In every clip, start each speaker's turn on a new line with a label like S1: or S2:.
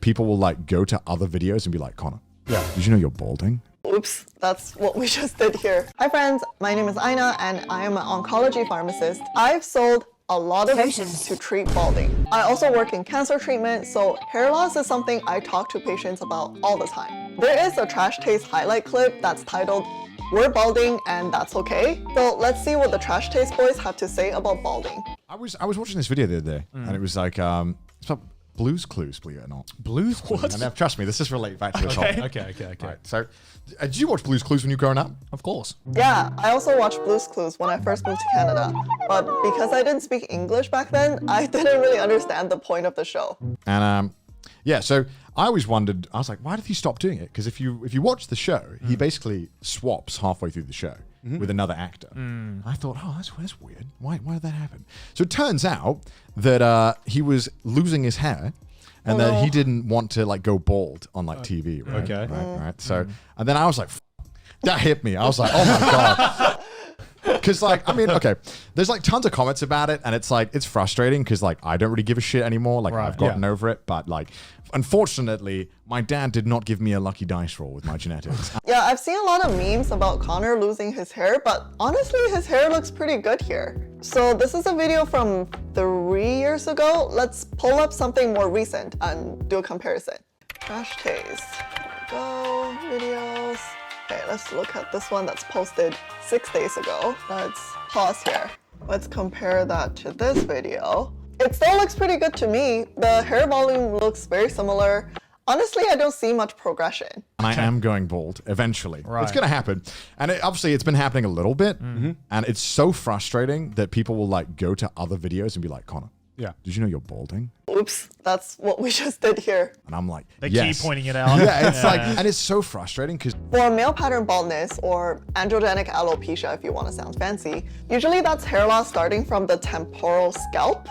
S1: people will like go to other videos and be like, Connor,
S2: Yeah.
S1: did you know you're balding?
S3: Oops, that's what we just did here. Hi friends, my name is Aina and I am an oncology pharmacist. I've sold a lot of patients to treat balding. I also work in cancer treatment, so hair loss is something I talk to patients about all the time. There is a Trash Taste highlight clip that's titled, "We're balding and that's okay." So let's see what the Trash Taste boys have to say about balding.
S1: I was watching this video the other day and it was like, it's about Blue's Clues, believe it or not.
S2: Blues? What?
S1: And trust me, this is related back to the topic.
S2: Okay.
S1: Right, so, did you watch Blue's Clues when you were growing up?
S2: Of course.
S3: Yeah, I also watched Blue's Clues when I first moved to Canada, but because I didn't speak English back then, I didn't really understand the point of the show.
S1: And yeah, so I always wondered, I was like, why did he stop doing it? Because if you watch the show, he basically swaps halfway through the show with another actor. I thought, oh, that's weird. Why did that happen? So it turns out that he was losing his hair and that he didn't want to like go bald on like TV. Right?
S2: Okay.
S1: Right. So, and then I was like, that hit me. I was like, oh my God. Because like, I mean, okay, there's like tons of comments about it and it's like, it's frustrating because like, I don't really give a shit anymore. Like I've gotten over it, but like, unfortunately, my dad did not give me a lucky dice roll with my genetics.
S3: Yeah, I've seen a lot of memes about Connor losing his hair, but honestly, his hair looks pretty good here. So this is a video from 3 years ago. Let's pull up something more recent and do a comparison. Trash Taste. Go, videos. Okay, let's look at this one that's posted 6 days ago. Let's pause here. Let's compare that to this video. It still looks pretty good to me. The hair volume looks very similar. Honestly, I don't see much progression.
S1: And I am going bald eventually.
S2: Right.
S1: It's going to happen. And obviously it's been happening a little bit. And it's so frustrating that people will like go to other videos and be like, Connor, did you know you're balding?
S3: Oops, that's what we just did here.
S1: And I'm like,
S2: They
S1: yes.
S2: keep pointing it out.
S1: Yeah, it's like, and it's so frustrating because
S3: For male pattern baldness, or androgenic alopecia if you want to sound fancy, usually that's hair loss starting from the temporal scalp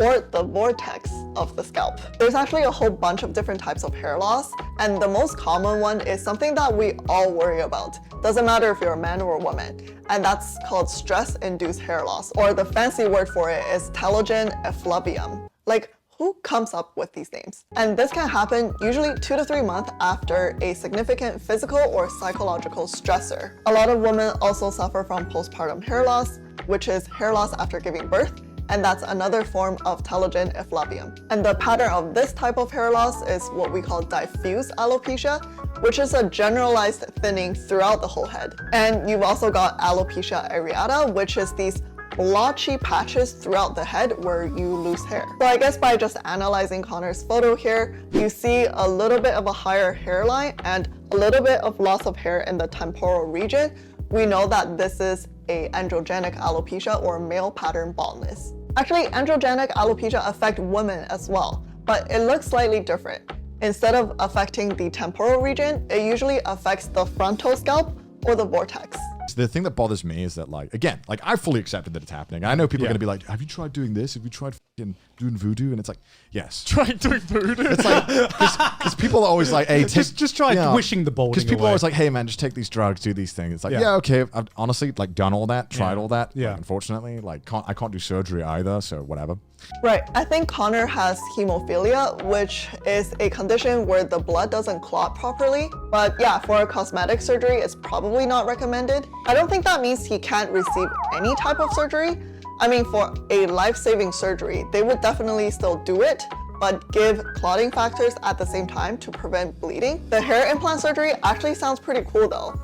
S3: or the vortex of the scalp. There's actually a whole bunch of different types of hair loss, and the most common one is something that we all worry about. Doesn't matter if you're a man or a woman, and that's called stress-induced hair loss, or the fancy word for it is telogen effluvium. Like, who comes up with these names? And this can happen usually 2 to 3 months after a significant physical or psychological stressor. A lot of women also suffer from postpartum hair loss, which is hair loss after giving birth, and that's another form of telogen effluvium. And the pattern of this type of hair loss is what we call diffuse alopecia, which is a generalized thinning throughout the whole head. And you've also got alopecia areata, which is these blotchy patches throughout the head where you lose hair. So I guess by just analyzing Connor's photo here, you see a little bit of a higher hairline and a little bit of loss of hair in the temporal region. We know that this is a androgenic alopecia or male pattern baldness. Actually, androgenic alopecia affect women as well, but it looks slightly different. Instead of affecting the temporal region, it usually affects the frontal scalp or the vortex.
S1: the thing that bothers me is that, like, again, like, I fully accepted that it's happening. I know people are going to be like, have you tried doing this? Have you tried fucking doing voodoo? And it's like, yes.
S2: Trying doing voodoo?
S1: It's like, because people are always like, hey,
S2: just try wishing the balding
S1: Because people
S2: away.
S1: are always like, hey, man, just take these drugs, do these things. It's like, yeah, okay. I've honestly, like, done all that, tried all that.
S2: Yeah.
S1: Like, unfortunately, like, I can't do surgery either, so whatever.
S3: Right, I think Connor has hemophilia, which is a condition where the blood doesn't clot properly. But yeah, for a cosmetic surgery, it's probably not recommended. I don't think that means he can't receive any type of surgery. I mean, for a life-saving surgery, they would definitely still do it, but give clotting factors at the same time to prevent bleeding. The hair implant surgery actually sounds pretty cool though.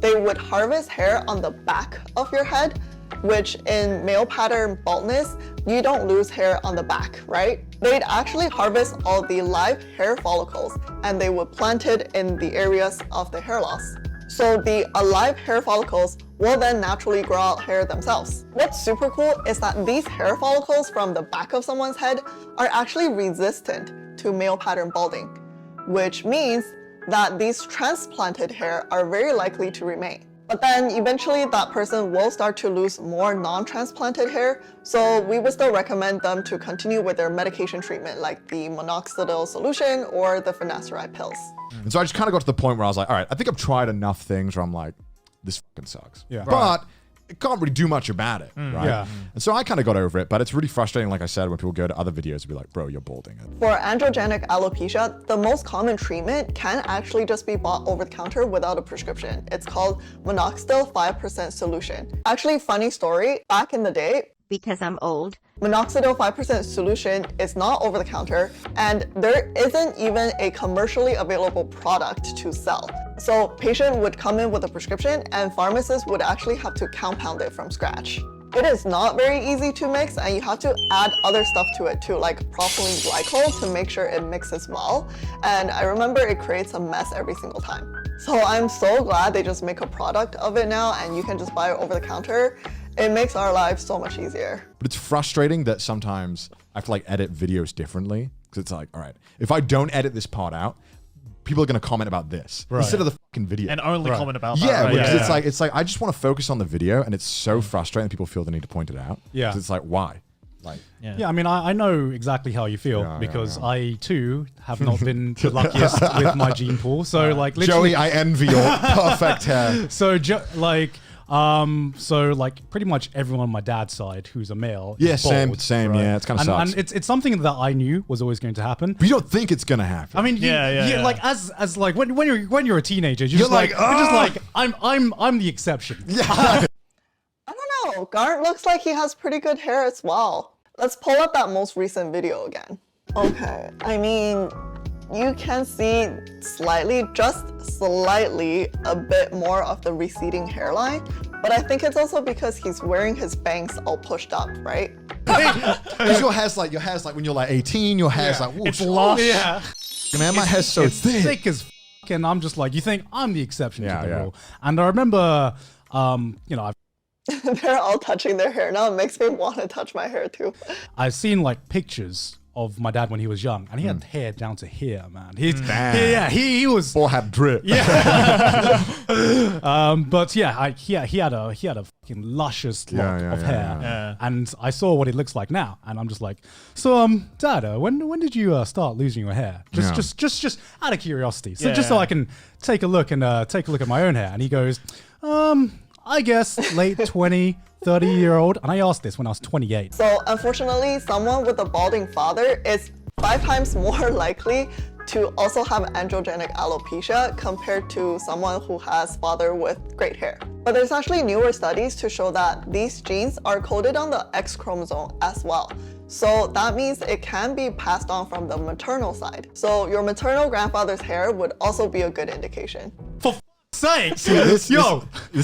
S3: They would harvest hair on the back of your head, which in male pattern baldness, you don't lose hair on the back, right? They'd actually harvest all the live hair follicles and they would plant it in the areas of the hair loss. So the alive hair follicles will then naturally grow out hair themselves. What's super cool is that these hair follicles from the back of someone's head are actually resistant to male pattern balding, which means that these transplanted hair are very likely to remain. But then eventually that person will start to lose more non-transplanted hair, so we would still recommend them to continue with their medication treatment like the minoxidil solution or the finasteride pills.
S1: And so I just kind of got to the point where I was like, all right, I think I've tried enough things where I'm like, this fucking sucks.
S2: Yeah.
S1: But it can't really do much about it, right?
S2: Yeah.
S1: And so I kind of got over it, but it's really frustrating, like I said, when people go to other videos and be like, bro, you're balding.
S3: For androgenic alopecia, the most common treatment can actually just be bought over the counter without a prescription. It's called minoxidil 5% solution. Actually, funny story, back in the day,
S4: because I'm old.
S3: minoxidil 5% solution is not over the counter, and there isn't even a commercially available product to sell. So patient would come in with a prescription and pharmacist would actually have to compound it from scratch. It is not very easy to mix, and you have to add other stuff to it too, like propylene glycol, to make sure it mixes well. And I remember it creates a mess every single time. So I'm so glad they just make a product of it now and you can just buy it over the counter. It makes our lives so much easier.
S1: But it's frustrating that sometimes I have to like edit videos differently, because it's like, all right, if I don't edit this part out, people are going to comment about this instead of the fucking video.
S5: And only comment about that.
S1: Yeah,
S5: right?
S1: because it's like I just want to focus on the video, and it's so frustrating that people feel the need to point it out.
S2: Yeah.
S1: 'Cause it's like, why? Like,
S2: Yeah, I mean, I know exactly how you feel because I too have not been the luckiest with my gene pool. So like, literally,
S1: Joey, I envy your perfect hair.
S2: so pretty much everyone on my dad's side who's a male.
S1: Yeah,
S2: is bald,
S1: same.
S2: right?
S1: Yeah, it's kind of sucks.
S2: And it's something that I knew was always going to happen.
S1: But you don't think it's gonna happen.
S2: I mean, like as like when you're a teenager, you're just like I'm the exception.
S1: Yeah.
S3: I don't know, Garnt looks like he has pretty good hair as well. Let's pull up that most recent video again. Okay, I mean, you can see just slightly, a bit more of the receding hairline, but I think it's also because he's wearing his bangs all pushed up, right?
S1: Because your hair's like when you're like 18, your hair's like, whoa,
S5: It's lush.
S2: Yeah,
S1: man, my hair's so
S2: it's
S1: thick.
S2: thick as f- and I'm just like, you think I'm the exception
S1: Yeah,
S2: to the
S1: yeah.
S2: rule. And I remember, I've
S3: They're all touching their hair now. It makes me want to touch my hair too.
S2: I've seen like pictures of my dad when he was young, and he had hair down to here, man.
S1: Damn.
S2: He was.
S1: Or have drip.
S2: But yeah, he had a fucking luscious lock of hair,
S5: yeah.
S2: and I saw what it looks like now, and I'm just like, so Dad, when did you start losing your hair? Just out of curiosity, just so I can take a look at my own hair. And he goes, I guess late 20, 30-year-old. And I asked this when I was 28.
S3: So unfortunately, someone with a balding father is 5 times more likely to also have androgenic alopecia compared to someone who has father with great hair. But there's actually newer studies to show that these genes are coded on the X chromosome as well. So that means it can be passed on from the maternal side. So your maternal grandfather's hair would also be a good indication.
S2: For sake,
S1: This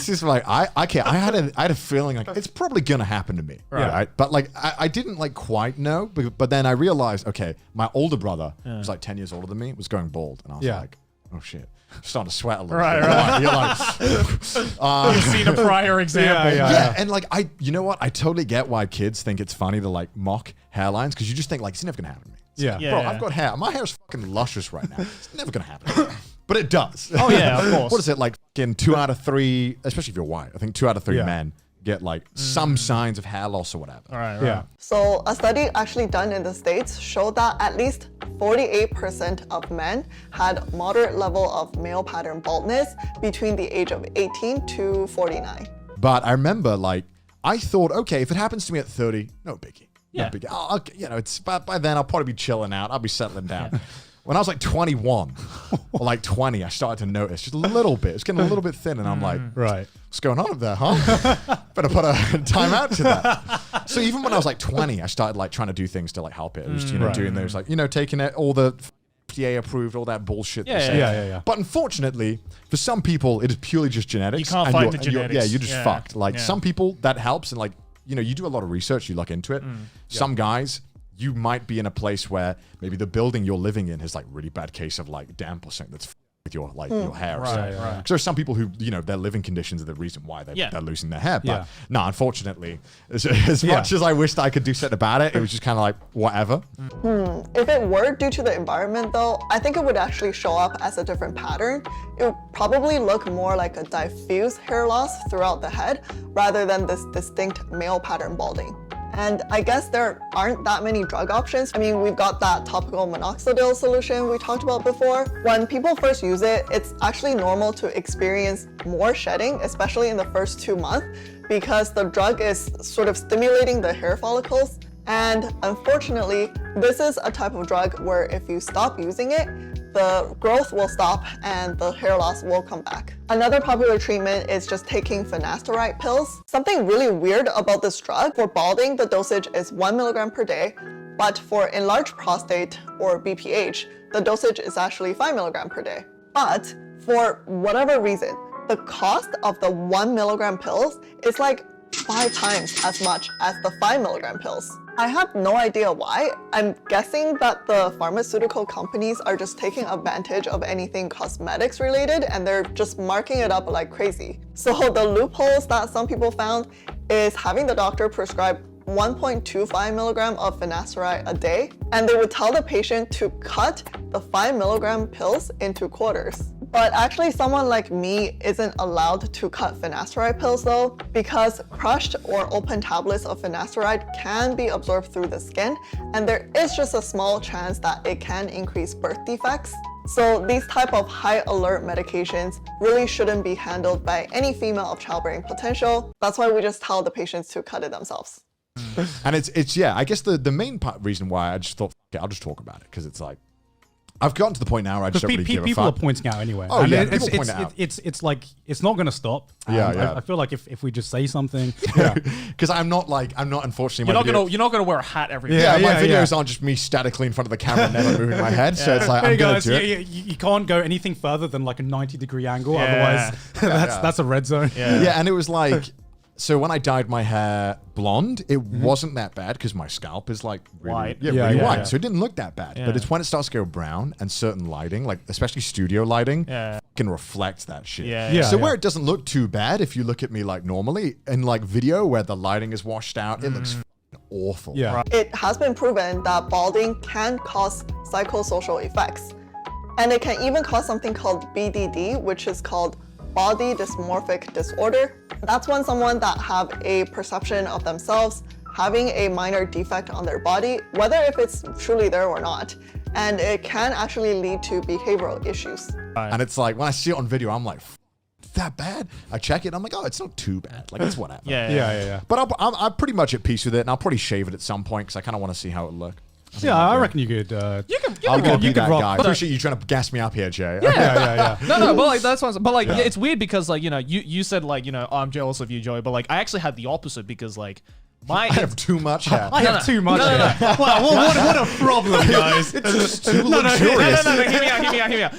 S1: is like I had a feeling like it's probably gonna happen to me, right? But like I didn't like quite know, but then I realized, okay, my older brother, who's like 10 years older than me, was going bald, and I was like, oh shit, I'm starting to sweat a little.
S5: Right.
S1: You're like,
S5: You've seen a prior example.
S1: yeah, and like you know what? I totally get why kids think it's funny to like mock hairlines, because you just think like it's never gonna happen to me. It's like, bro, I've got hair. My hair's fucking luscious right now. It's never gonna happen to me. But it does.
S5: Oh yeah, of course.
S1: What is it like? In 2 out of 3, especially if you're white, I think 2 out of 3 men get like some signs of hair loss or whatever.
S5: All right.
S2: Yeah.
S3: So a study actually done in the States showed that at least 48% of men had moderate level of male pattern baldness between the age of 18 to 49.
S1: But I remember like I thought, okay, if it happens to me at 30, no biggie.
S5: Yeah.
S1: No biggie. It's by then I'll probably be chilling out. I'll be settling down. When I was like 21 or like 20, I started to notice just a little bit. It's getting a little bit thin, and I'm like, what's going on up there, huh? Better put a time out to that. So even when I was like 20, I started like trying to do things to like help it. It was doing those like taking it all the FDA approved, all that bullshit.
S2: Yeah.
S1: But unfortunately, for some people, it is purely just genetics.
S5: You can't
S1: and
S5: fight the
S1: you're-
S5: genetics.
S1: you're just fucked. Like some people that helps, and like you do a lot of research, you look into it. Some guys, you might be in a place where maybe the building you're living in has like really bad case of like damp or something that's with your like your hair.
S5: Right.
S1: Because there's some people who their living conditions are the reason why they're losing their hair. But no, unfortunately, as much as I wished I could do something about it, it was just kind of like whatever.
S3: If it were due to the environment though, I think it would actually show up as a different pattern. It would probably look more like a diffuse hair loss throughout the head rather than this distinct male pattern balding. And I guess there aren't that many drug options. I mean, we've got that topical minoxidil solution we talked about before. When people first use it, it's actually normal to experience more shedding, especially in the first 2 months, because the drug is sort of stimulating the hair follicles. And unfortunately, this is a type of drug where if you stop using it, the growth will stop and the hair loss will come back. Another popular treatment is just taking finasteride pills. Something really weird about this drug, for balding, the dosage is 1 milligram per day, but for enlarged prostate or BPH, the dosage is actually 5 milligram per day. But for whatever reason, the cost of the 1 milligram pills is like 5 times as much as the 5 milligram pills. I have no idea why. I'm guessing that the pharmaceutical companies are just taking advantage of anything cosmetics related and they're just marking it up like crazy. So the loopholes that some people found is having the doctor prescribe 1.25 milligram of finasteride a day, and they would tell the patient to cut the 5 milligram pills into quarters. But actually someone like me isn't allowed to cut finasteride pills though, because crushed or open tablets of finasteride can be absorbed through the skin, and there is just a small chance that it can increase birth defects. So these type of high alert medications really shouldn't be handled by any female of childbearing potential. That's why we just tell the patients to cut it themselves.
S1: And it's yeah, I guess the main reason why I just thought, okay, I'll just talk about it, because it's like, I've gotten to the point now where I just don't really give a fuck.
S2: People are pointing out anyway.
S1: Oh,
S2: and
S1: yeah, people point it out.
S2: It's like, it's not going to stop.
S1: Yeah.
S2: I feel like if we just say something.
S1: Because I'm not unfortunately.
S5: You're not gonna wear a hat every day.
S1: Yeah, my videos aren't just me statically in front of the camera, never moving my head. So it's like,
S2: Hey
S1: I'm gonna
S2: guys,
S1: do it.
S2: you can't go anything further than like a 90-degree angle. Otherwise, that's a red zone.
S1: Yeah, and it was like, so when I dyed my hair blonde, it wasn't that bad because my scalp is like really
S5: White.
S1: really white. So it didn't look that bad. But it's when it starts to go brown and certain lighting, like especially studio lighting, can reflect that shit. So where it doesn't look too bad, if you look at me like normally, in like video where the lighting is washed out, it looks awful.
S3: It has been proven that balding can cause psychosocial effects. And it can even cause something called BDD, which is called body dysmorphic disorder. That's when someone that have a perception of themselves having a minor defect on their body, whether if it's truly there or not. And it can actually lead to behavioral issues.
S1: And it's like, when I see it on video, I'm like, that bad? I check it, I'm like, oh, it's not too bad. Like, it's whatever.
S5: Yeah.
S1: But I'm pretty much at peace with it, and I'll probably shave it at some point, because I kind of want to see how it look.
S2: I reckon you could.
S1: I'll go be that guy. I appreciate you trying to gas me up here, Jay.
S5: Yeah. No, but like that's what. But like it's weird because like you said like I'm jealous of you, Joey. But like I actually had the opposite because like I
S1: have too much hair.
S2: I have too much hair. Wow, what a problem, guys.
S1: It's just too luxurious.
S5: No, hear me out.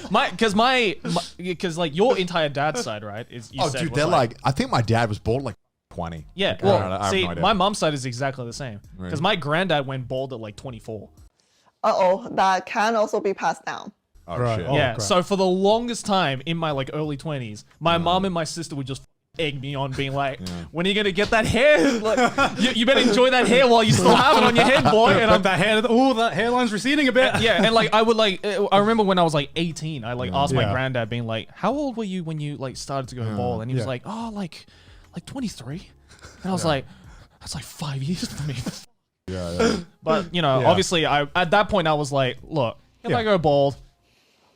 S5: Because like your entire dad's side, right? Is you said
S1: dude,
S5: was
S1: they're like, I think my dad was bald like 20.
S5: Yeah,
S1: like,
S5: well,
S1: I have
S5: see,
S1: no idea.
S5: my mom's side is exactly the same. Because my granddad went bald at like 24.
S3: That can also be passed down.
S1: Oh,
S2: Right.
S1: shit.
S2: Oh,
S5: Yeah,
S2: crap.
S5: so for the longest time in my like early 20s, my mom and my sister would just egg me on being like, when are you gonna get that hair? Like, you better enjoy that hair while you still have it on your head, boy. And I'm
S2: that hairline's receding a bit.
S5: yeah, and like I would like I remember when I was like 18, I like asked my granddad being like, how old were you when you like started to go bald? And he was like, oh, like 23. And I was like, that's like 5 years for me. But obviously at that point I was like, look, if I go bald,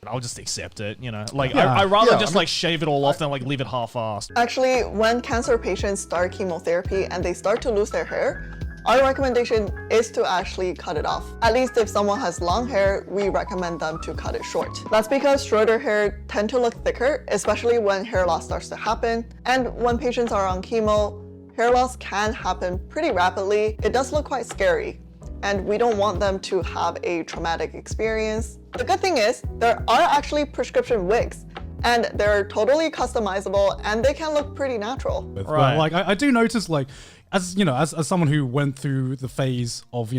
S5: I'll just accept it, Like I rather just like shave it all off than like leave it half-assed.
S3: Actually, when cancer patients start chemotherapy and they start to lose their hair, our recommendation is to actually cut it off. At least if someone has long hair, we recommend them to cut it short. That's because shorter hair tend to look thicker, especially when hair loss starts to happen. And when patients are on chemo, hair loss can happen pretty rapidly. It does look quite scary, and we don't want them to have a traumatic experience. The good thing is, there are actually prescription wigs, and they're totally customizable, and they can look pretty natural.
S2: Right. Like I do notice, like, as someone who went through the phase of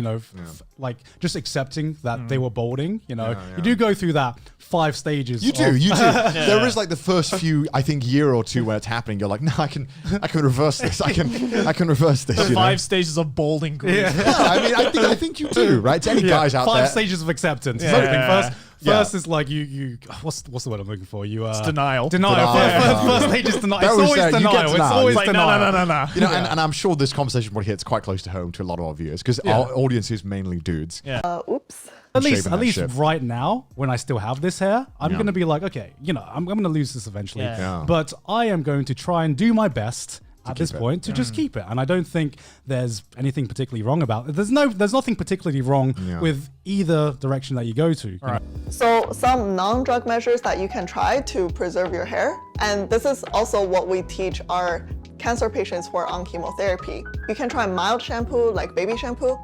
S2: like just accepting that they were balding, you do go through that 5 stages.
S1: You do. There is like the first few, I think, year or two where it's happening. You're like, no, I can reverse this. I can reverse this.
S5: The 5 stages of balding grief.
S1: I mean, I think you do, right? To any guys out there.
S2: 5 stages of acceptance. Something first. First is like you. What's the word I'm looking for? You
S5: It's denial.
S2: Denial. First stage is denial. It's
S1: was
S2: always
S1: that. You get
S2: denial. It's
S1: denial.
S2: always
S5: Like,
S2: denial.
S5: no.
S1: You know, and I'm sure this conversation probably hits quite close to home to a lot of our viewers because our audience is mainly dudes.
S5: Yeah.
S3: Oops.
S2: At
S1: Shaving that
S2: least
S1: shit.
S2: right now, when I still have this hair, I'm going to be like, okay, I'm going to lose this eventually.
S5: Yeah.
S2: But I am going to try and do my best at this
S1: keep it.
S2: point to just keep it. And I don't think there's anything particularly wrong about it. There's nothing particularly wrong with either direction that you go to.
S5: Right.
S3: So some non-drug measures that you can try to preserve your hair, and this is also what we teach our cancer patients who are on chemotherapy. You can try mild shampoo like baby shampoo,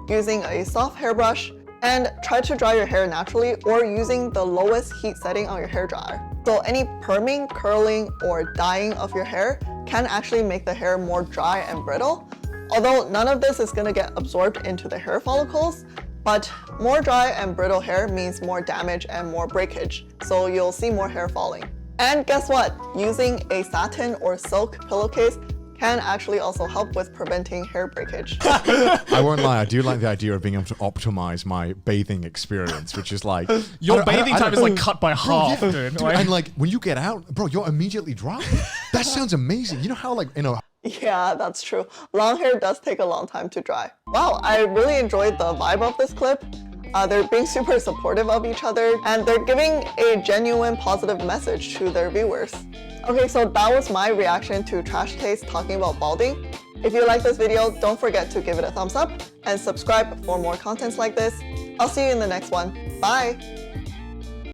S3: using a soft hairbrush, and try to dry your hair naturally or using the lowest heat setting on your hair dryer. So any perming, curling, or dyeing of your hair can actually make the hair more dry and brittle. Although none of this is gonna get absorbed into the hair follicles, but more dry and brittle hair means more damage and more breakage, so you'll see more hair falling. And guess what? Using a satin or silk pillowcase can actually also help with preventing hair breakage.
S1: I won't lie, I do like the idea of being able to optimize my bathing experience, which is like
S5: Your bathing time is like cut by
S1: Bro,
S5: half,
S1: yeah.
S5: dude.
S1: Dude,
S5: Like-
S1: and like when you get out, bro, you're immediately dry. That sounds amazing. You know how like
S3: Yeah, that's true. Long hair does take a long time to dry. Wow, I really enjoyed the vibe of this clip. They're being super supportive of each other and they're giving a genuine positive message to their viewers. Okay, so that was my reaction to Trash Taste talking about balding. If you like this video, don't forget to give it a thumbs up and subscribe for more contents like this. I'll see you in the next one. Bye!